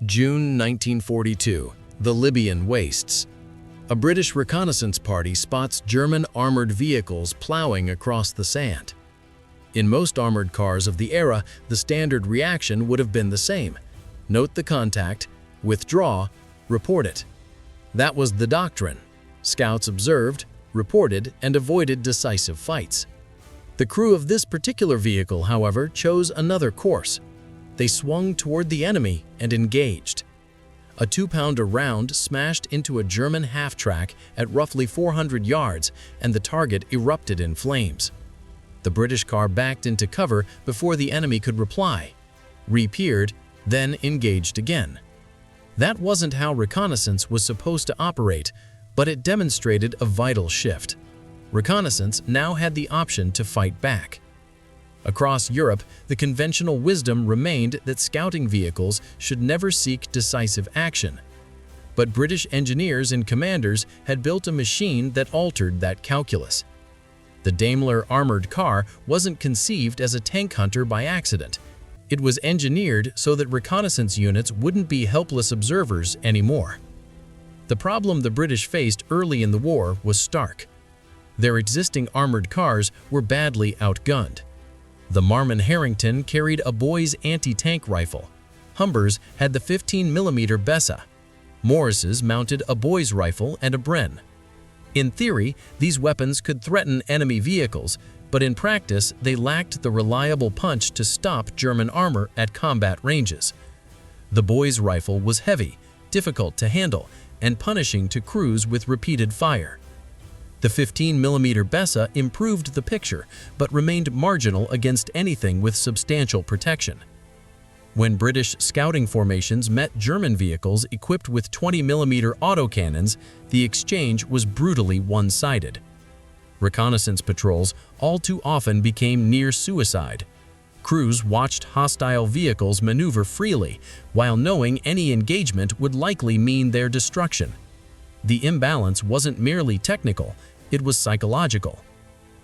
June 1942, the Libyan wastes. A British reconnaissance party spots German armored vehicles plowing across the sand. In most armored cars of the era, the standard reaction would have been the same. Note the contact, withdraw, report it. That was the doctrine. Scouts observed, reported, and avoided decisive fights. The crew of this particular vehicle, however, chose another course. They swung toward the enemy and engaged. A 2-pounder round smashed into a German half-track at roughly 400 yards, and the target erupted in flames. The British car backed into cover before the enemy could reply, reappeared, then engaged again. That wasn't how reconnaissance was supposed to operate, but it demonstrated a vital shift. Reconnaissance now had the option to fight back. Across Europe, the conventional wisdom remained that scouting vehicles should never seek decisive action. But British engineers and commanders had built a machine that altered that calculus. The Daimler Armoured Car wasn't conceived as a tank hunter by accident. It was engineered so that reconnaissance units wouldn't be helpless observers anymore. The problem the British faced early in the war was stark. Their existing armored cars were badly outgunned. The Marmon Harrington carried a Boy's anti-tank rifle. Humbers had the 15mm Bessa. Morrises mounted a Boy's rifle and a Bren. In theory, these weapons could threaten enemy vehicles, but in practice, they lacked the reliable punch to stop German armor at combat ranges. The Boy's rifle was heavy, difficult to handle, and punishing to crews with repeated fire. The 15mm Bessa improved the picture, but remained marginal against anything with substantial protection. When British scouting formations met German vehicles equipped with 20mm autocannons, the exchange was brutally one-sided. Reconnaissance patrols all too often became near suicide. Crews watched hostile vehicles maneuver freely, while knowing any engagement would likely mean their destruction. The imbalance wasn't merely technical, it was psychological.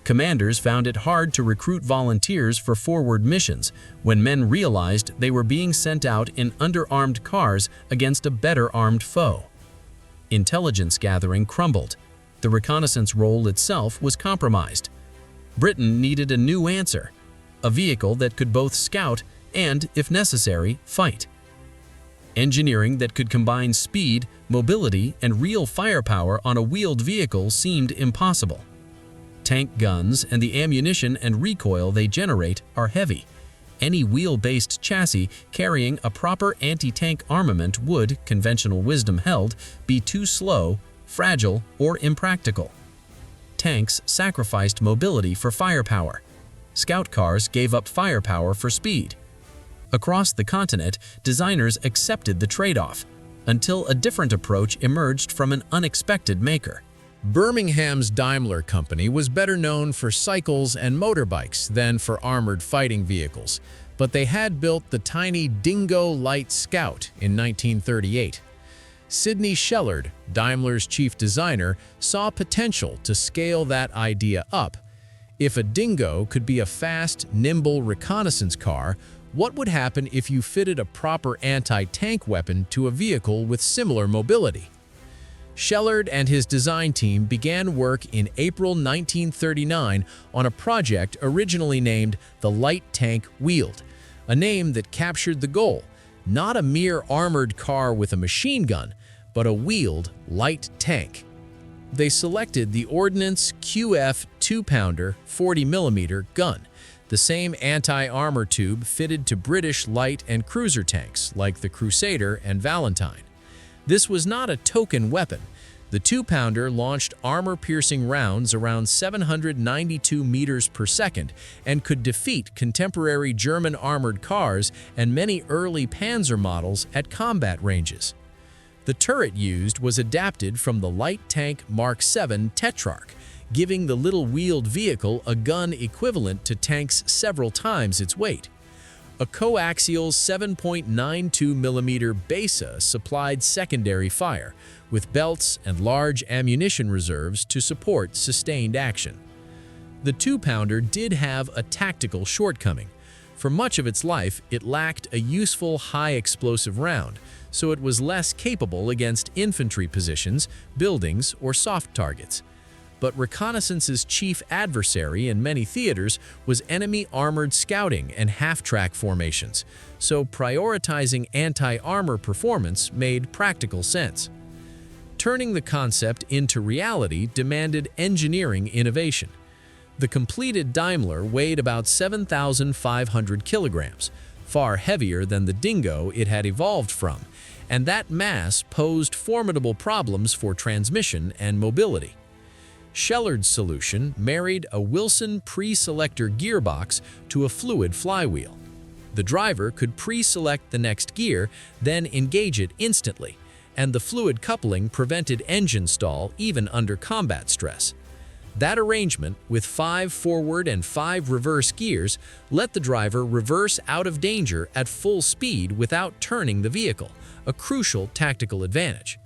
Commanders found it hard to recruit volunteers for forward missions when men realized they were being sent out in underarmed cars against a better armed foe. Intelligence gathering crumbled. The reconnaissance role itself was compromised. Britain needed a new answer, a vehicle that could both scout and, if necessary, fight. Engineering that could combine speed, mobility, and real firepower on a wheeled vehicle seemed impossible. Tank guns and the ammunition and recoil they generate are heavy. Any wheel-based chassis carrying a proper anti-tank armament would, conventional wisdom held, be too slow, fragile, or impractical. Tanks sacrificed mobility for firepower. Scout cars gave up firepower for speed. Across the continent, designers accepted the trade-off, until a different approach emerged from an unexpected maker. Birmingham's Daimler Company was better known for cycles and motorbikes than for armored fighting vehicles, but they had built the tiny Dingo Light Scout in 1938. Sidney Shellard, Daimler's chief designer, saw potential to scale that idea up. If a Dingo could be a fast, nimble reconnaissance car, what would happen if you fitted a proper anti-tank weapon to a vehicle with similar mobility? Shellard and his design team began work in April 1939 on a project originally named the Light Tank Wheeled, a name that captured the goal: not a mere armored car with a machine gun, but a wheeled light tank. They selected the Ordnance QF 2-pounder 40mm gun, the same anti-armor tube fitted to British light and cruiser tanks like the Crusader and Valentine. This was not a token weapon. The 2-pounder launched armor-piercing rounds around 792 meters per second and could defeat contemporary German armored cars and many early Panzer models at combat ranges. The turret used was adapted from the light tank Mark VII Tetrarch, giving the little wheeled vehicle a gun equivalent to tanks several times its weight. A coaxial 7.92mm Besa supplied secondary fire, with belts and large ammunition reserves to support sustained action. The 2-pounder did have a tactical shortcoming. For much of its life, it lacked a useful high-explosive round, so it was less capable against infantry positions, buildings, or soft targets. But reconnaissance's chief adversary in many theaters was enemy armored scouting and half-track formations, so prioritizing anti-armor performance made practical sense. Turning the concept into reality demanded engineering innovation. The completed Daimler weighed about 7,500 kilograms, far heavier than the Dingo it had evolved from, and that mass posed formidable problems for transmission and mobility. Shellard's solution married a Wilson pre-selector gearbox to a fluid flywheel. The driver could pre-select the next gear, then engage it instantly, and the fluid coupling prevented engine stall even under combat stress. That arrangement, with 5 forward and 5 reverse gears, let the driver reverse out of danger at full speed without turning the vehicle, a crucial tactical advantage.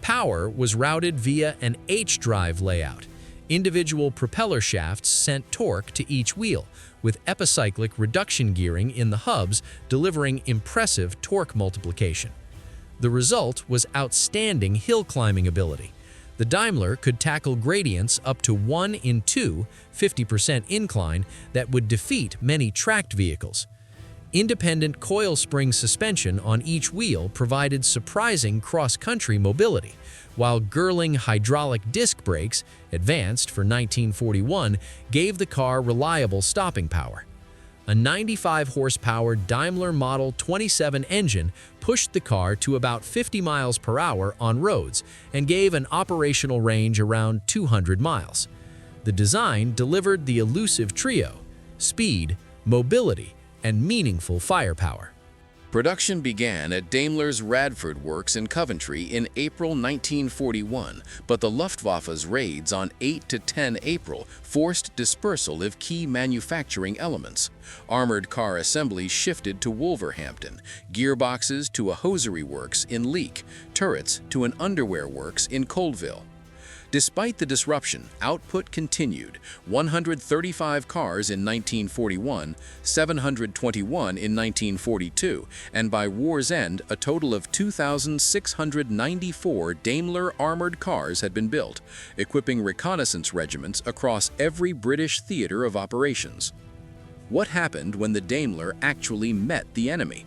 Power was routed via an H-drive layout. Individual propeller shafts sent torque to each wheel, with epicyclic reduction gearing in the hubs delivering impressive torque multiplication. The result was outstanding hill climbing ability. The Daimler could tackle gradients up to 1 in 2, 50% incline, that would defeat many tracked vehicles. Independent coil spring suspension on each wheel provided surprising cross-country mobility, while Girling hydraulic disc brakes, advanced for 1941, gave the car reliable stopping power. A 95-horsepower Daimler Model 27 engine pushed the car to about 50 miles per hour on roads and gave an operational range around 200 miles. The design delivered the elusive trio: speed, mobility, and meaningful firepower. Production began at Daimler's Radford Works in Coventry in April 1941, but the Luftwaffe's raids on 8 to 10 April forced dispersal of key manufacturing elements. Armored car assemblies shifted to Wolverhampton, gearboxes to a hosiery works in Leek, turrets to an underwear works in Coldeville. Despite the disruption, output continued: 135 cars in 1941, 721 in 1942, and by war's end, a total of 2,694 Daimler Armoured Cars had been built, equipping reconnaissance regiments across every British theater of operations. What happened when the Daimler actually met the enemy?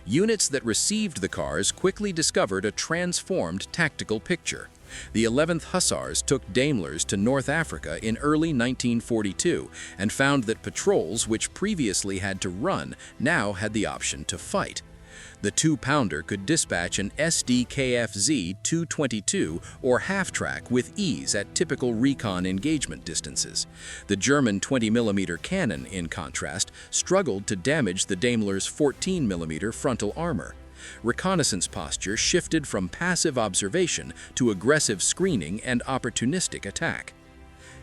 Units that received the cars quickly discovered a transformed tactical picture. The 11th Hussars took Daimlers to North Africa in early 1942 and found that patrols, which previously had to run, now had the option to fight. The 2-pounder could dispatch an SDKFZ 222 or half-track with ease at typical recon engagement distances. The German 20mm cannon, in contrast, struggled to damage the Daimler's 14mm frontal armor. Reconnaissance posture shifted from passive observation to aggressive screening and opportunistic attack.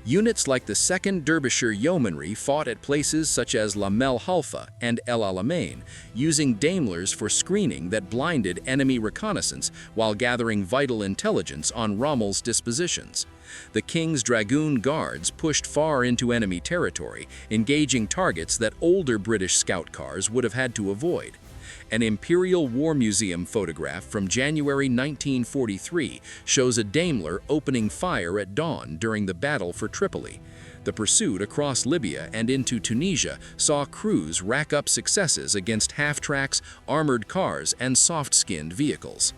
Units like the 2nd Derbyshire Yeomanry fought at places such as La Mel Halfa and El Alamein, using Daimlers for screening that blinded enemy reconnaissance while gathering vital intelligence on Rommel's dispositions. The King's Dragoon Guards pushed far into enemy territory, engaging targets that older British scout cars would have had to avoid. An Imperial War Museum photograph from January 1943 shows a Daimler opening fire at dawn during the Battle for Tripoli. The pursuit across Libya and into Tunisia saw crews rack up successes against half-tracks, armored cars, and soft-skinned vehicles.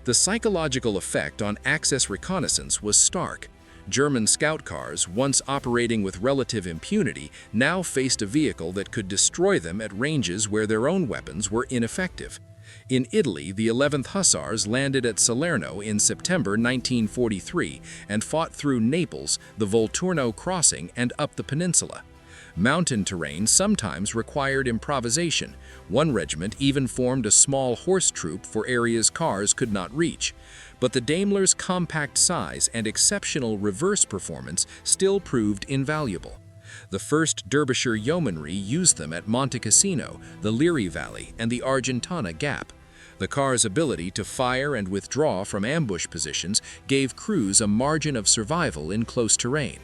The psychological effect on Axis reconnaissance was stark. German scout cars, once operating with relative impunity, now faced a vehicle that could destroy them at ranges where their own weapons were ineffective. In Italy, the 11th Hussars landed at Salerno in September 1943 and fought through Naples, the Volturno crossing, and up the peninsula. Mountain terrain sometimes required improvisation. One regiment even formed a small horse troop for areas cars could not reach. But the Daimler's compact size and exceptional reverse performance still proved invaluable. The 1st Derbyshire Yeomanry used them at Monte Cassino, the Liri Valley, and the Argentana Gap. The car's ability to fire and withdraw from ambush positions gave crews a margin of survival in close terrain.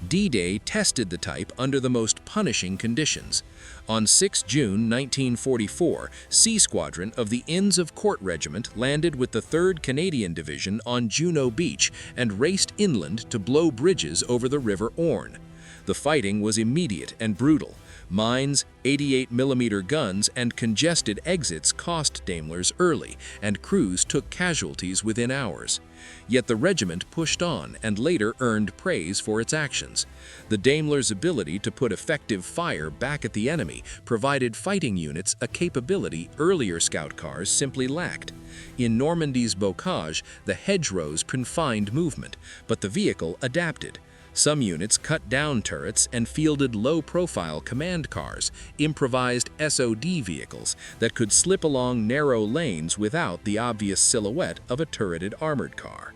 D-Day tested the type under the most punishing conditions. On 6 June 1944, C Squadron of the Inns of Court Regiment landed with the 3rd Canadian Division on Juno Beach and raced inland to blow bridges over the River Orne. The fighting was immediate and brutal. Mines, 88mm guns, and congested exits cost Daimlers early, and crews took casualties within hours. Yet the regiment pushed on and later earned praise for its actions. The Daimler's ability to put effective fire back at the enemy provided fighting units a capability earlier scout cars simply lacked. In Normandy's bocage, the hedgerows confined movement, but the vehicle adapted. Some units cut down turrets and fielded low-profile command cars, improvised SOD vehicles that could slip along narrow lanes without the obvious silhouette of a turreted armored car.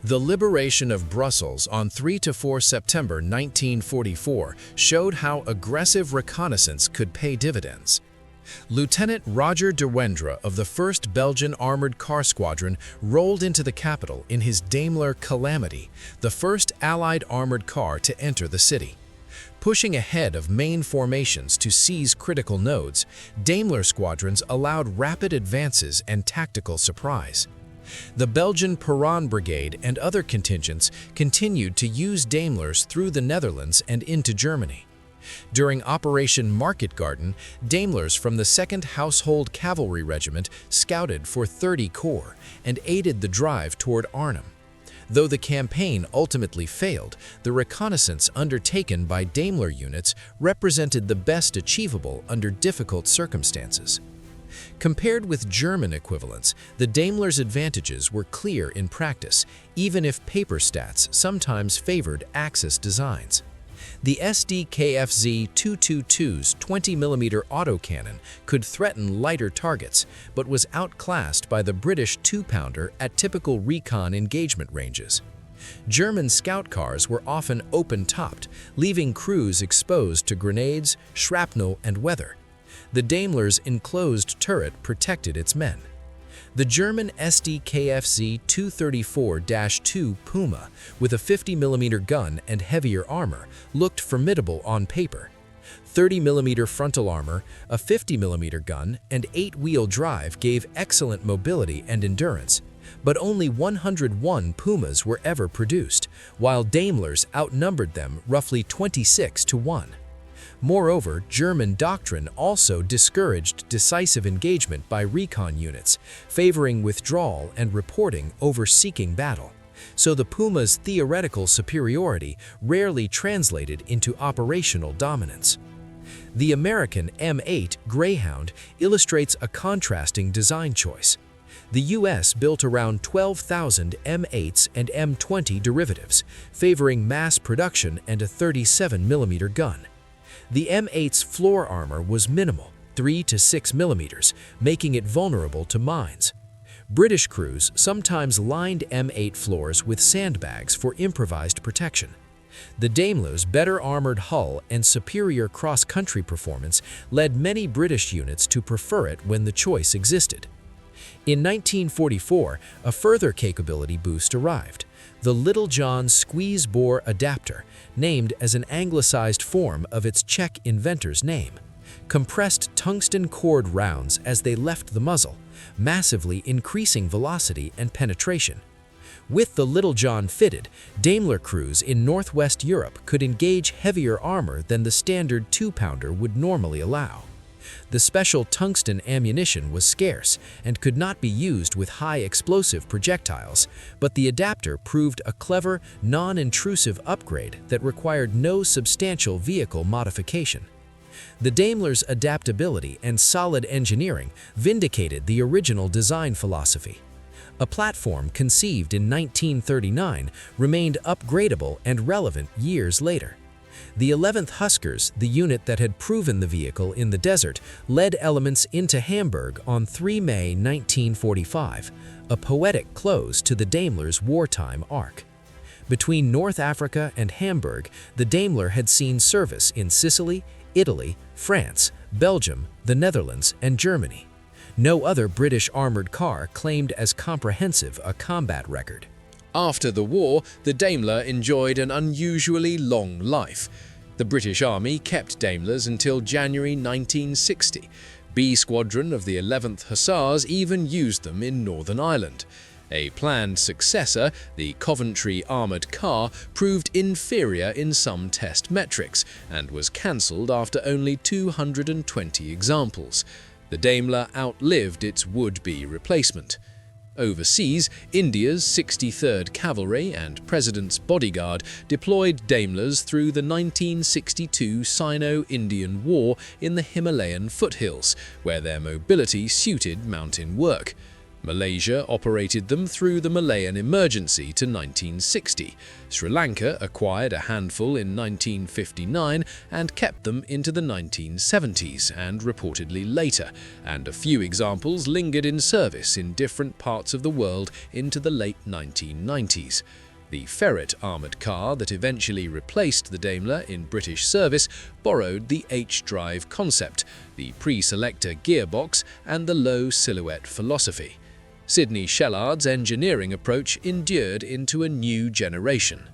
The liberation of Brussels on 3–4 September 1944 showed how aggressive reconnaissance could pay dividends. Lieutenant Roger de Wendre of the 1st Belgian Armored Car Squadron rolled into the capital in his Daimler Calamity, the first Allied armored car to enter the city. Pushing ahead of main formations to seize critical nodes, Daimler squadrons allowed rapid advances and tactical surprise. The Belgian Perron Brigade and other contingents continued to use Daimlers through the Netherlands and into Germany. During Operation Market Garden, Daimlers from the 2nd Household Cavalry Regiment scouted for 30 Corps and aided the drive toward Arnhem. Though the campaign ultimately failed, the reconnaissance undertaken by Daimler units represented the best achievable under difficult circumstances. Compared with German equivalents, the Daimler's advantages were clear in practice, even if paper stats sometimes favored Axis designs. The SDKFZ 222's 20mm autocannon could threaten lighter targets, but was outclassed by the British 2-pounder at typical recon engagement ranges. German scout cars were often open-topped, leaving crews exposed to grenades, shrapnel, and weather. The Daimler's enclosed turret protected its men. The German SDKFZ 234-2 Puma, with a 50mm gun and heavier armor, looked formidable on paper. 30mm frontal armor, a 50mm gun, and 8-wheel drive gave excellent mobility and endurance. But only 101 Pumas were ever produced, while Daimlers outnumbered them roughly 26-1. Moreover, German doctrine also discouraged decisive engagement by recon units, favoring withdrawal and reporting over seeking battle. So the Puma's theoretical superiority rarely translated into operational dominance. The American M8 Greyhound illustrates a contrasting design choice. The U.S. built around 12,000 M8s and M20 derivatives, favoring mass production and a 37mm gun. The M8's floor armor was minimal, 3 to 6 millimeters, making it vulnerable to mines. British crews sometimes lined M8 floors with sandbags for improvised protection. The Daimler's better armored hull and superior cross-country performance led many British units to prefer it when the choice existed. In 1944, a further capability boost arrived: the Little John squeeze-bore adapter, named as an anglicized form of its Czech inventor's name. Compressed tungsten cord rounds as they left the muzzle, massively increasing velocity and penetration. With the Little John fitted, Daimler crews in Northwest Europe could engage heavier armor than the standard 2-pounder would normally allow. The special tungsten ammunition was scarce and could not be used with high explosive projectiles, but the adapter proved a clever, non-intrusive upgrade that required no substantial vehicle modification. The Daimler's adaptability and solid engineering vindicated the original design philosophy. A platform conceived in 1939 remained upgradable and relevant years later. The 11th Huskers, the unit that had proven the vehicle in the desert, led elements into Hamburg on 3 May 1945, a poetic close to the Daimler's wartime arc. Between North Africa and Hamburg, the Daimler had seen service in Sicily, Italy, France, Belgium, the Netherlands, and Germany. No other British armored car claimed as comprehensive a combat record. After the war, the Daimler enjoyed an unusually long life. The British Army kept Daimlers until January 1960. B Squadron of the 11th Hussars even used them in Northern Ireland. A planned successor, the Coventry Armoured Car, proved inferior in some test metrics and was cancelled after only 220 examples. The Daimler outlived its would-be replacement. Overseas, India's 63rd Cavalry and President's Bodyguard deployed Daimlers through the 1962 Sino-Indian War in the Himalayan foothills, where their mobility suited mountain work. Malaysia operated them through the Malayan Emergency to 1960. Sri Lanka acquired a handful in 1959 and kept them into the 1970s and reportedly later, and a few examples lingered in service in different parts of the world into the late 1990s. The Ferret armoured car that eventually replaced the Daimler in British service borrowed the H-drive concept, the pre-selector gearbox, and the low silhouette philosophy. Sidney Shellard's engineering approach endured into a new generation.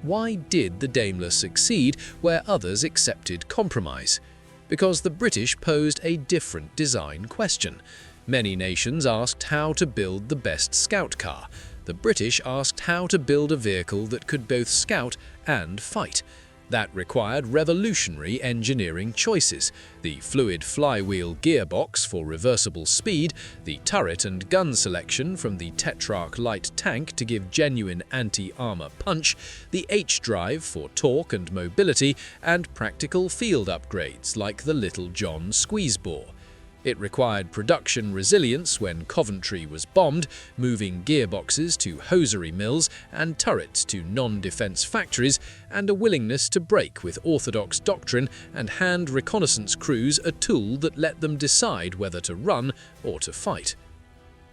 Why did the Daimler succeed where others accepted compromise? Because the British posed a different design question. Many nations asked how to build the best scout car. The British asked how to build a vehicle that could both scout and fight. That required revolutionary engineering choices: the fluid flywheel gearbox for reversible speed, the turret and gun selection from the Tetrarch light tank to give genuine anti-armor punch, the H-drive for torque and mobility, and practical field upgrades like the Little John squeezebore. It required production resilience when Coventry was bombed, moving gearboxes to hosiery mills and turrets to non-defense factories, and a willingness to break with orthodox doctrine and hand reconnaissance crews a tool that let them decide whether to run or to fight.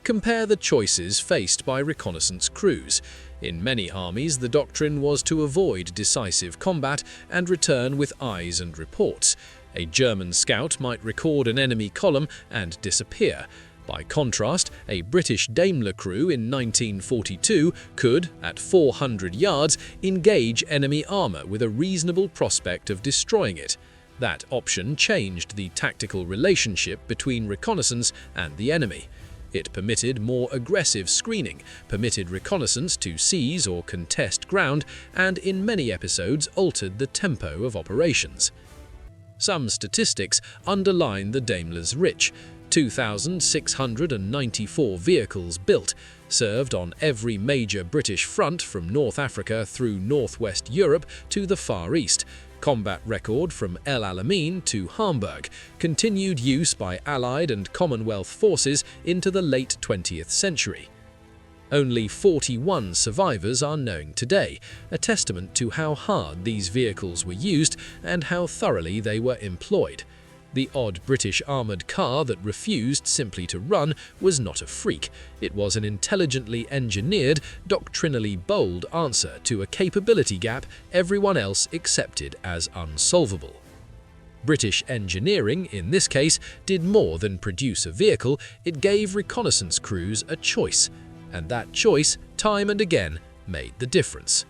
Compare the choices faced by reconnaissance crews. In many armies, the doctrine was to avoid decisive combat and return with eyes and reports. A German scout might record an enemy column and disappear. By contrast, a British Daimler crew in 1942 could, at 400 yards, engage enemy armour with a reasonable prospect of destroying it. That option changed the tactical relationship between reconnaissance and the enemy. It permitted more aggressive screening, permitted reconnaissance to seize or contest ground, and in many episodes altered the tempo of operations. Some statistics underline the Daimler's rich. 2,694 vehicles built, served on every major British front from North Africa through northwest Europe to the Far East. Combat record from El Alamein to Hamburg. Continued use by Allied and Commonwealth forces into the late 20th century. Only 41 survivors are known today, a testament to how hard these vehicles were used and how thoroughly they were employed. The odd British armoured car that refused simply to run was not a freak. It was an intelligently engineered, doctrinally bold answer to a capability gap everyone else accepted as unsolvable. British engineering, in this case, did more than produce a vehicle, it gave reconnaissance crews a choice. And that choice, time and again, made the difference.